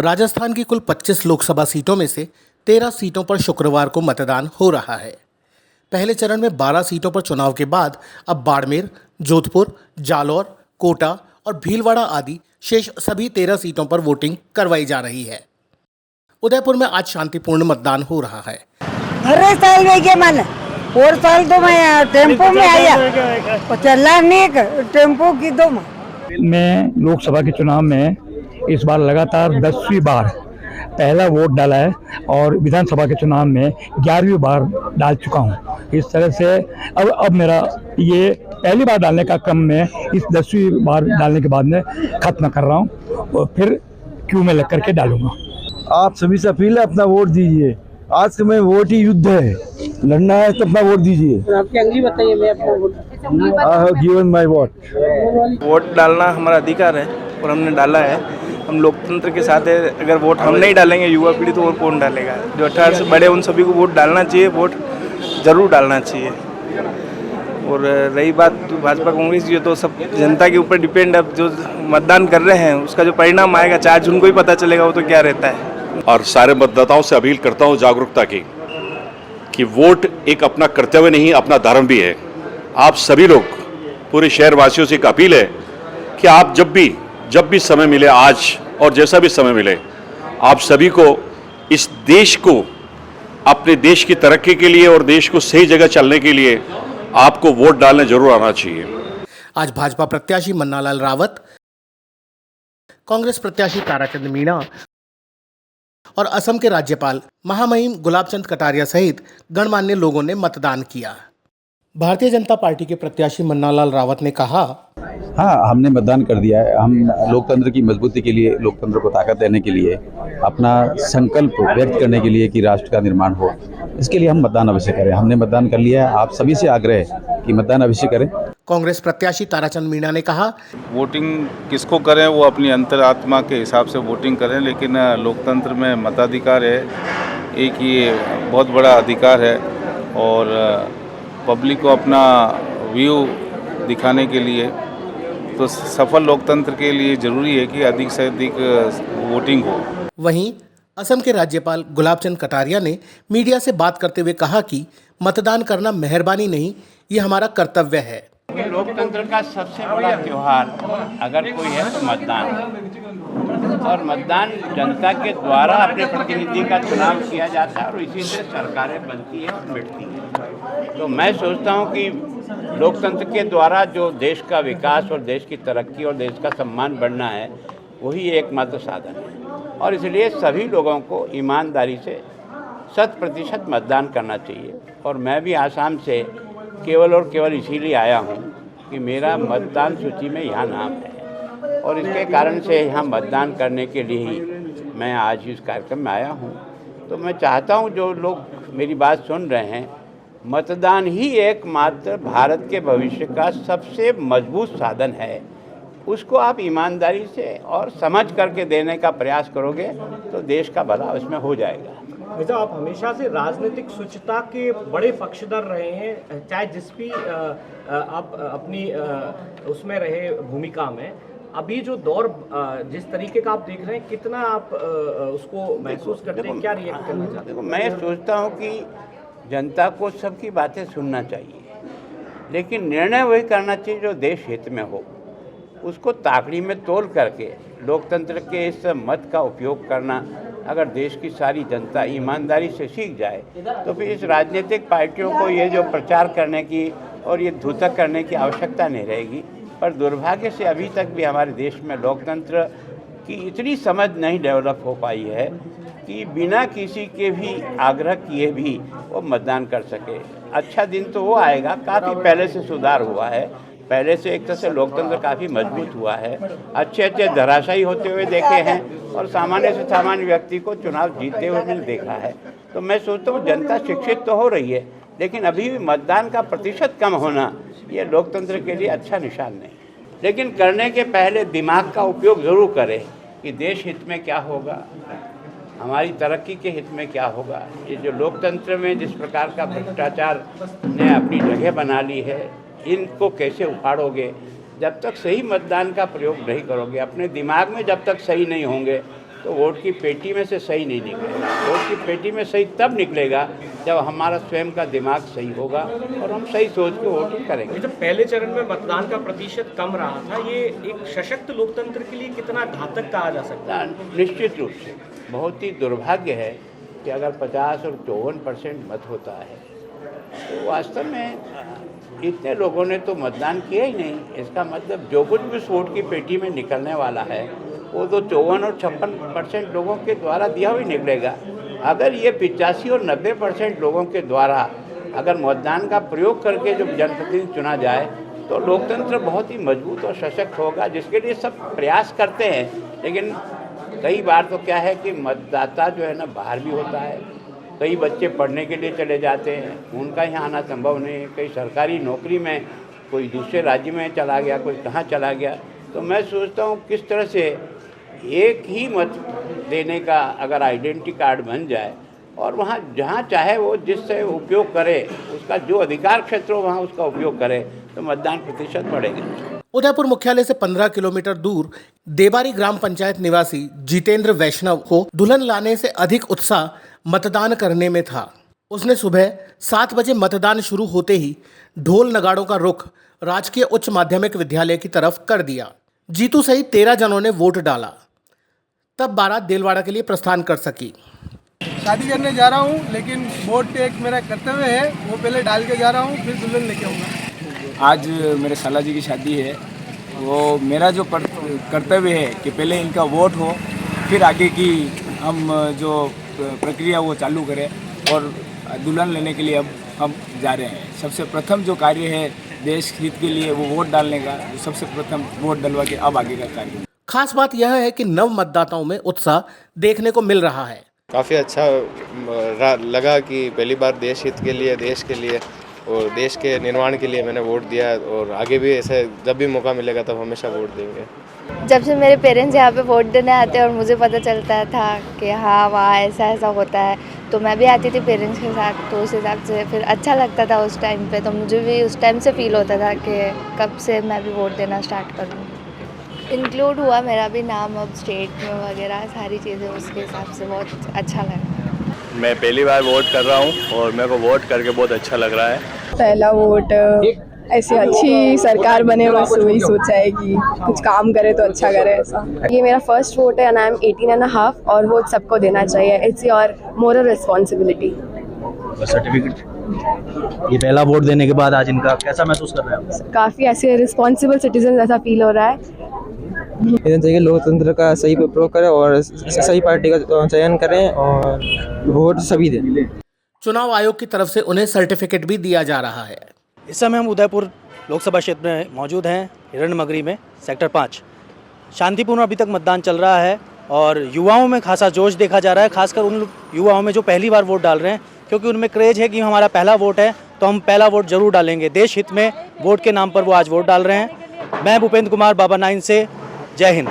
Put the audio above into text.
राजस्थान की कुल 25 लोकसभा सीटों में से 13 सीटों पर शुक्रवार को मतदान हो रहा है। पहले चरण में 12 सीटों पर चुनाव के बाद अब बाड़मेर, जोधपुर, जालौर, कोटा और भीलवाड़ा आदि शेष सभी 13 सीटों पर वोटिंग करवाई जा रही है। उदयपुर में आज शांतिपूर्ण मतदान हो रहा है। हर साल में क्या मन और साल तो मैं टेम्पो में आया और चला नहीं टेम्पो की तो मैं लोकसभा के चुनाव में इस बार लगातार 10वीं बार पहला वोट डाला है और विधानसभा के चुनाव में 11वीं बार डाल चुका हूं। इस तरह से अब मेरा ये पहली बार डालने का क्रम में इस 10वीं बार डालने के बाद में खत्म कर रहा हूं और फिर क्यू में लग करके डालूंगा। आप सभी से अपील है, अपना वोट दीजिए। आज के में वोट ही युद्ध है, लड़ना है तो अपना वोट दीजिए। आपकी अंगली बताइए, मैं अपना vote I have given my vote. Vote डालना हमारा अधिकार है और हमने डाला है। हम लोकतंत्र के साथ है। अगर वोट हम नहीं डालेंगे युवा पीढ़ी तो और कौन डालेगा? जो 18 से बड़े उन सभी को वोट डालना चाहिए, वोट जरूर डालना चाहिए। और रही बात भाजपा कांग्रेस की, तो सब जनता के ऊपर डिपेंड। अब जो मतदान कर रहे हैं उसका जो परिणाम आएगा 4 जून को ही पता चलेगा वो तो क्या रहता है। और सारे मतदाताओं से अपील करता हूं जागरूकता की कि वोट एक अपना कर्तव्य नहीं, अपना धर्म भी है। आप सभी लोग, पूरे शहर वासियों से एक अपील है कि आप जब भी समय मिले, आज और जैसा भी समय मिले, आप सभी को इस देश को, अपने देश की तरक्की के लिए और देश को सही जगह चलने के लिए आपको वोट डालने जरूर आना चाहिए। आज भाजपा प्रत्याशी मन्नालाल रावत, कांग्रेस प्रत्याशी ताराचंद मीणा और असम के राज्यपाल महामहिम गुलाबचंद कटारिया सहित गणमान्य लोगों ने मतदान किया। भारतीय जनता पार्टी के प्रत्याशी मन्नालाल रावत ने कहा, हाँ, हमने मतदान कर दिया है। हम लोकतंत्र की मजबूती के लिए, लोकतंत्र को ताकत देने के लिए, अपना संकल्प व्यक्त करने के लिए कि राष्ट्र का निर्माण हो, इसके लिए हम मतदान अवश्य करें। हमने मतदान कर लिया है। आप सभी से आग्रह है कि मतदान अवश्य करें। कांग्रेस प्रत्याशी ताराचंद मीणा ने कहा, वोटिंग किसको करें वो अपनी अंतरात्मा के हिसाब से वोटिंग करें, लेकिन लोकतंत्र में मताधिकार है, एक ये बहुत बड़ा अधिकार है। और पब्लिक को अपना व्यू दिखाने के लिए, तो सफल लोकतंत्र के लिए जरूरी है कि अधिक से अधिक वोटिंग हो। वहीं असम के राज्यपाल गुलाबचंद कटारिया ने मीडिया से बात करते हुए कहा कि मतदान करना मेहरबानी नहीं, ये हमारा कर्तव्य है। लोकतंत्र का सबसे बड़ा त्योहार अगर कोई है तो मतदान, और मतदान जनता के द्वारा अपने प्रतिनिधि का चुनाव किया जाता है और इसी से सरकारें बनती हैं और मिटती हैं। तो मैं सोचता हूं कि लोकतंत्र के द्वारा जो देश का विकास और देश की तरक्की और देश का सम्मान बढ़ना है, वही एकमात्र साधन है। और इसलिए सभी लोगों को ईमानदारी से 100% मतदान करना चाहिए। और मैं भी आसाम से केवल और केवल इसीलिए आया हूँ कि मेरा मतदान सूची में यहाँ नाम है, और इसके कारण से यहाँ मतदान करने के लिए ही मैं आज इस कार्यक्रम में आया हूँ। तो मैं चाहता हूँ जो लोग मेरी बात सुन रहे हैं, मतदान ही एकमात्र भारत के भविष्य का सबसे मजबूत साधन है। उसको आप ईमानदारी से और समझ करके देने का प्रयास करोगे तो देश का भला उसमें हो जाएगा। वैसे आप हमेशा से राजनीतिक स्वच्छता के बड़े पक्षधर रहे हैं, चाहे जिस भी आप अपनी उसमें रहे भूमिका में। अभी जो दौर जिस तरीके का आप देख रहे हैं, कितना आप उसको महसूस करते हैं, क्या रिएक्ट करना चाहते हैं? मैं सोचता हूँ कि जनता को सबकी बातें सुनना चाहिए, लेकिन निर्णय वही करना चाहिए जो देश हित में हो। उसको ताकड़ी में तोल करके लोकतंत्र के इस मत का उपयोग करना अगर देश की सारी जनता ईमानदारी से सीख जाए तो फिर इस राजनीतिक पार्टियों को ये जो प्रचार करने की और ये धूतक करने की आवश्यकता नहीं रहेगी। पर दुर्भाग्य से अभी तक भी हमारे देश में लोकतंत्र की इतनी समझ नहीं डेवलप हो पाई है कि बिना किसी के भी आग्रह किए भी वो मतदान कर सके। अच्छा दिन तो वो आएगा, काफ़ी पहले से सुधार हुआ है, पहले से एक तरह से लोकतंत्र काफ़ी मजबूत हुआ है। अच्छे धराशायी होते हुए देखे हैं और सामान्य से सामान्य व्यक्ति को चुनाव जीतते हुए मैंने देखा है। तो मैं सोचता हूँ जनता शिक्षित तो हो रही है, लेकिन अभी भी मतदान का प्रतिशत कम होना ये लोकतंत्र के लिए अच्छा निशान नहीं। लेकिन करने के पहले दिमाग का उपयोग ज़रूर करें कि देश हित में क्या होगा, हमारी तरक्की के हित में क्या होगा। ये जो लोकतंत्र में जिस प्रकार का भ्रष्टाचार ने अपनी जगह बना ली है, इनको कैसे उखाड़ोगे? जब तक सही मतदान का प्रयोग नहीं करोगे, अपने दिमाग में जब तक सही नहीं होंगे, तो वोट की पेटी में से सही नहीं निकलेगा। वोट की पेटी में सही तब निकलेगा जब हमारा स्वयं का दिमाग सही होगा और हम सही सोच के वोटिंग करेंगे। जब पहले चरण में मतदान का प्रतिशत कम रहा था, ये एक सशक्त लोकतंत्र के लिए कितना घातक कहा जा सकता है? निश्चित रूप से बहुत ही दुर्भाग्य है कि अगर 50 और 54% मत होता है तो वास्तव में इतने लोगों ने तो मतदान किया ही नहीं। इसका मतलब जो कुछ भी उस वोट की पेटी में निकलने वाला है वो तो 54 और 56% लोगों के द्वारा दिया हुआ निकलेगा। अगर ये 85 और 90% लोगों के द्वारा अगर मतदान का प्रयोग करके जो जनप्रतिनिधि चुना जाए तो लोकतंत्र बहुत ही मजबूत और सशक्त होगा, जिसके लिए सब प्रयास करते हैं। लेकिन कई बार तो क्या है कि मतदाता जो है ना बाहर भी होता है, कई बच्चे पढ़ने के लिए चले जाते हैं, उनका यहाँ आना संभव नहीं है, कई सरकारी नौकरी में, कोई दूसरे राज्य में चला गया, कोई कहाँ चला गया। तो मैं सोचता हूँ किस तरह से एक ही मत देने का अगर आइडेंटिटी कार्ड बन जाए और वहाँ जहाँ चाहे वो जिससे उपयोग करे, उसका जो अधिकार क्षेत्र हो वहाँ उसका उपयोग करे तो मतदान प्रतिशत बढ़ेगा। उदयपुर मुख्यालय से 15 किलोमीटर दूर देबारी ग्राम पंचायत निवासी जितेंद्र वैष्णव को दुल्हन लाने से अधिक उत्साह मतदान करने में था। उसने सुबह 7 बजे मतदान शुरू होते ही ढोल नगाड़ों का रुख राजकीय उच्च माध्यमिक विद्यालय की तरफ कर दिया। जीतू सहित 13 जनों ने वोट डाला, तब बारात देलवाड़ा के लिए प्रस्थान कर सकी। शादी करने जा रहा हूँ, लेकिन वोट एक मेरा कर्तव्य है, वो पहले डाल के जा रहा हूँ, फिर दुल्हन लेके आऊँगा। आज मेरे साला जी की शादी है, वो मेरा जो कर्तव्य है कि पहले इनका वोट हो, फिर आगे की हम जो प्रक्रिया वो चालू करें और दुल्हन लेने के लिए अब हम जा रहे हैं। सबसे प्रथम जो कार्य है देश हित के लिए वो वोट डालने का, सबसे प्रथम वोट डलवा के अब आगे का कार्य। खास बात यह है कि नव मतदाताओं में उत्साह देखने को मिल रहा है। काफ़ी अच्छा लगा कि पहली बार देश हित के लिए, देश के लिए और देश के निर्माण के लिए मैंने वोट दिया और आगे भी ऐसे जब भी मौका मिलेगा तब हमेशा वोट देंगे। जब से मेरे पेरेंट्स यहाँ पे वोट देने आते हैं और मुझे पता चलता था कि हाँ वहाँ ऐसा ऐसा होता है, तो मैं भी आती थी पेरेंट्स के साथ, तो उस हिसाब से फिर अच्छा लगता था उस टाइम पे। तो मुझे भी उस टाइम से फील होता था कि कब से मैं भी वोट देना स्टार्ट करूँ। इंक्लूड हुआ मेरा भी नाम अब स्टेट में वगैरह सारी चीज़ें, उसके हिसाब से बहुत अच्छा लगा। मैं पहली बार वोट कर रहा हूँ और मेरे को वोट करके बहुत अच्छा लग रहा है। पहला वोट, ऐसी अच्छी सरकार बने, बस वही सोचा है कि कुछ काम करे तो अच्छा करे ऐसा। ये मेरा फर्स्ट वोट है एंड आई एम 18.5 और वोट सबको देना चाहिए। It's your moral responsibility. Certificate, ये पहला वोट देने के बाद आज इनका कैसा महसूस कर रहे हैं? काफ़ी ऐसे रिस्पॉन्सिबल सिटीजन ऐसा फील हो रहा है। चाहिए लोकतंत्र का सही उपयोग करें और सही पार्टी का चयन करें और वोट सभी दें। चुनाव आयोग की तरफ से उन्हें सर्टिफिकेट भी दिया जा रहा है। इस समय हम उदयपुर लोकसभा क्षेत्र में मौजूद हैं, हिरणमगरी में, सेक्टर 5। शांतिपूर्ण अभी तक मतदान चल रहा है और युवाओं में खासा जोश देखा जा रहा है, खासकर उन युवाओं में जो पहली बार वोट डाल रहे हैं, क्योंकि उनमें क्रेज है कि हमारा पहला वोट है तो हम पहला वोट जरूर डालेंगे। देश हित में वोट के नाम पर वो आज वोट डाल रहे हैं। मैं भूपेंद्र कुमार, बाबा 9 से, जय हिंद।